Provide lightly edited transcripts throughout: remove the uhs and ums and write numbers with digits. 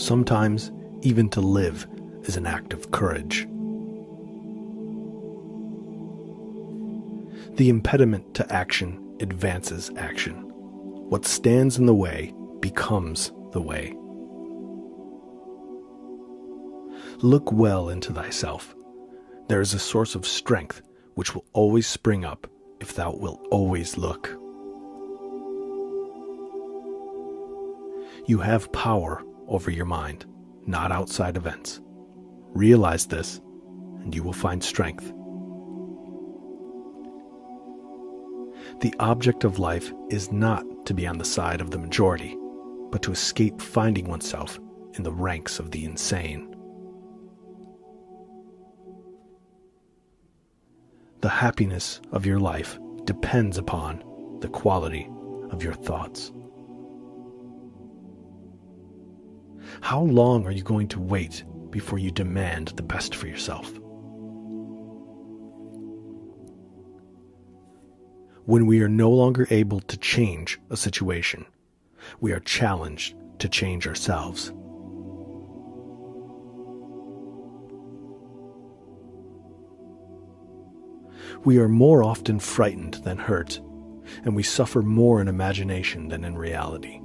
Sometimes, even to live is an act of courage. The impediment to action advances action. What stands in the way becomes the way. Look well into thyself. There is a source of strength which will always spring up if thou wilt always look. You have power over your mind, not outside events. Realize this, and you will find strength. The object of life is not to be on the side of the majority, but to escape finding oneself in the ranks of the insane. The happiness of your life depends upon the quality of your thoughts. How long are you going to wait before you demand the best for yourself? When we are no longer able to change a situation, we are challenged to change ourselves. We are more often frightened than hurt, and we suffer more in imagination than in reality.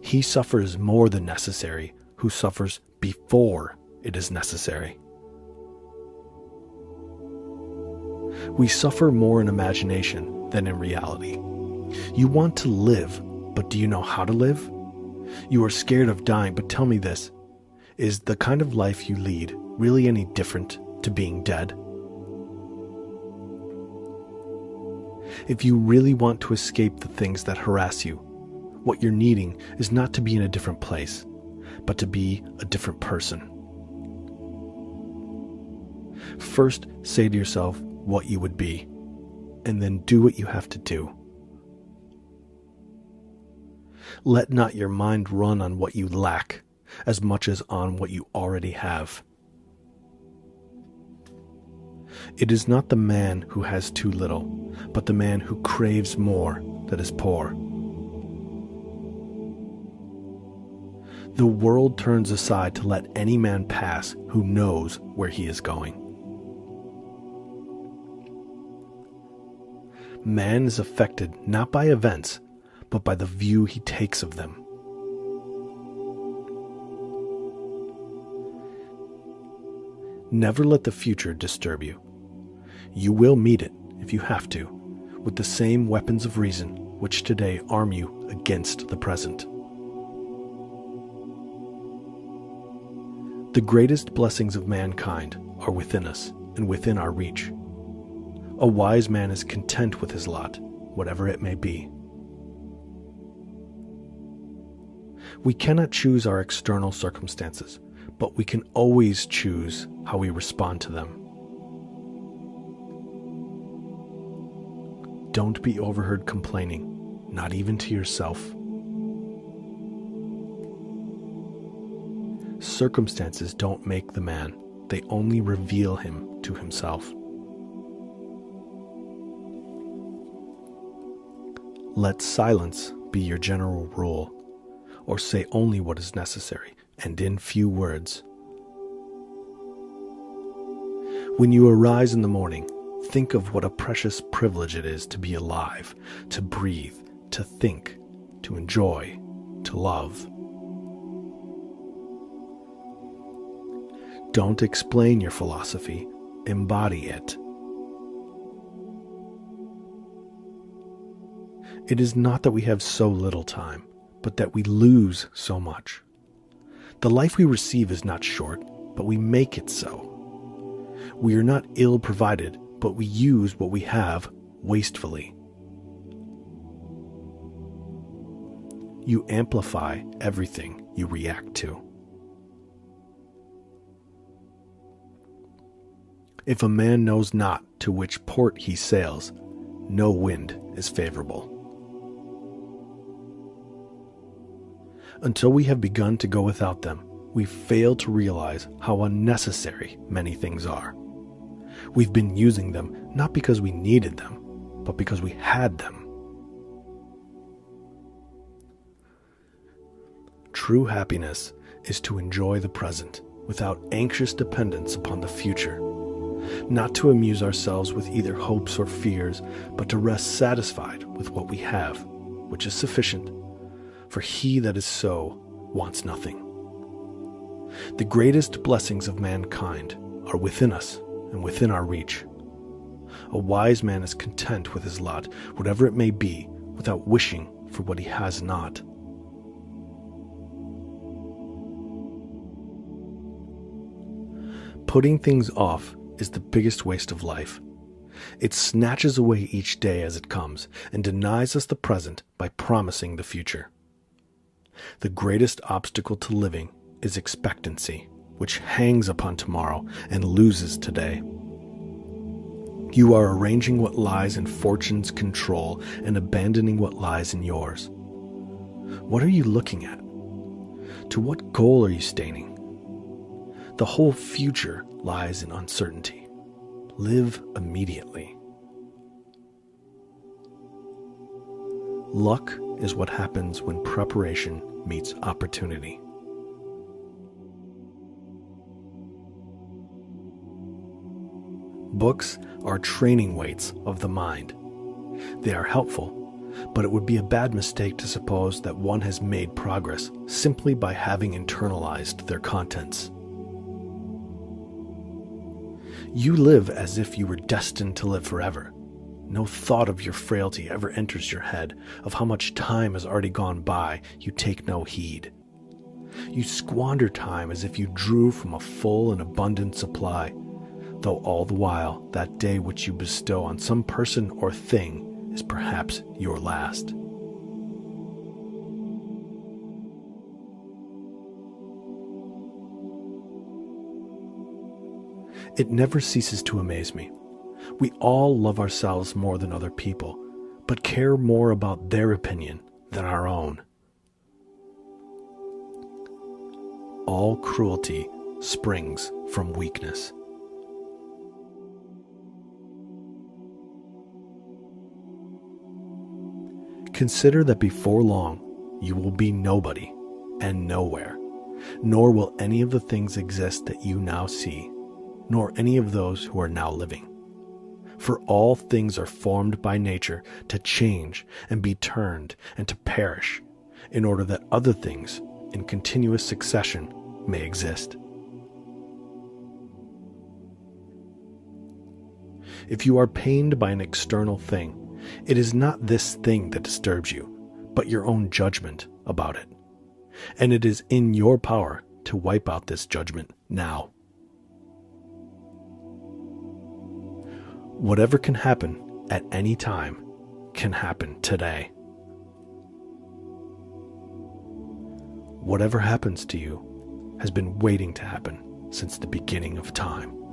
He suffers more than necessary who suffers before it is necessary. We suffer more in imagination than in reality. You want to live, but do you know how to live? You are scared of dying, but tell me this. Is the kind of life you lead really any different to being dead? If you really want to escape the things that harass you, what you're needing is not to be in a different place, but to be a different person. First, say to yourself what you would be, and then do what you have to do. Let not your mind run on what you lack as much as on what you already have. It is not the man who has too little, but the man who craves more that is poor. The world turns aside to let any man pass who knows where he is going. Man is affected not by events, but by the view he takes of them. Never let the future disturb you. You will meet it, if you have to, with the same weapons of reason which today arm you against the present. The greatest blessings of mankind are within us and within our reach. A wise man is content with his lot, whatever it may be. We cannot choose our external circumstances, but we can always choose how we respond to them. Don't be overheard complaining, not even to yourself. Circumstances don't make the man, they only reveal him to himself. Let silence be your general rule, or say only what is necessary, and in few words. When you arise in the morning, think of what a precious privilege it is to be alive, to breathe, to think, to enjoy, to love. Don't explain your philosophy, embody it. It is not that we have so little time, but that we lose so much. The life we receive is not short, but we make it so. We are not ill provided, but we use what we have wastefully. You amplify everything you react to. If a man knows not to which port he sails, no wind is favorable. Until we have begun to go without them, we fail to realize how unnecessary many things are. We've been using them not because we needed them, but because we had them. True happiness is to enjoy the present without anxious dependence upon the future, not to amuse ourselves with either hopes or fears, but to rest satisfied with what we have, which is sufficient, for he that is so wants nothing. The greatest blessings of mankind are within us and within our reach. A wise man is content with his lot, whatever it may be, without wishing for what he has not. Putting things off is the biggest waste of life. It snatches away each day as it comes and denies us the present by promising the future. The greatest obstacle to living is expectancy, which hangs upon tomorrow and loses today. You are arranging what lies in fortune's control and abandoning what lies in yours. What are you looking at? To what goal are you staining? The whole future lies in uncertainty. Live immediately. Luck is what happens when preparation meets opportunity. Books are training weights of the mind. They are helpful, but it would be a bad mistake to suppose that one has made progress simply by having internalized their contents. You live as if you were destined to live forever. No thought of your frailty ever enters your head. Of how much time has already gone by, you take no heed. You squander time as if you drew from a full and abundant supply, though all the while that day which you bestow on some person or thing is perhaps your last. It never ceases to amaze me. We all love ourselves more than other people, but care more about their opinion than our own. All cruelty springs from weakness. Consider that before long you will be nobody and nowhere, nor will any of the things exist that you now see, nor any of those who are now living. For all things are formed by nature to change and be turned and to perish, in order that other things in continuous succession may exist. If you are pained by an external thing, it is not this thing that disturbs you, but your own judgment about it. And it is in your power to wipe out this judgment now. Whatever can happen at any time can happen today. Whatever happens to you has been waiting to happen since the beginning of time.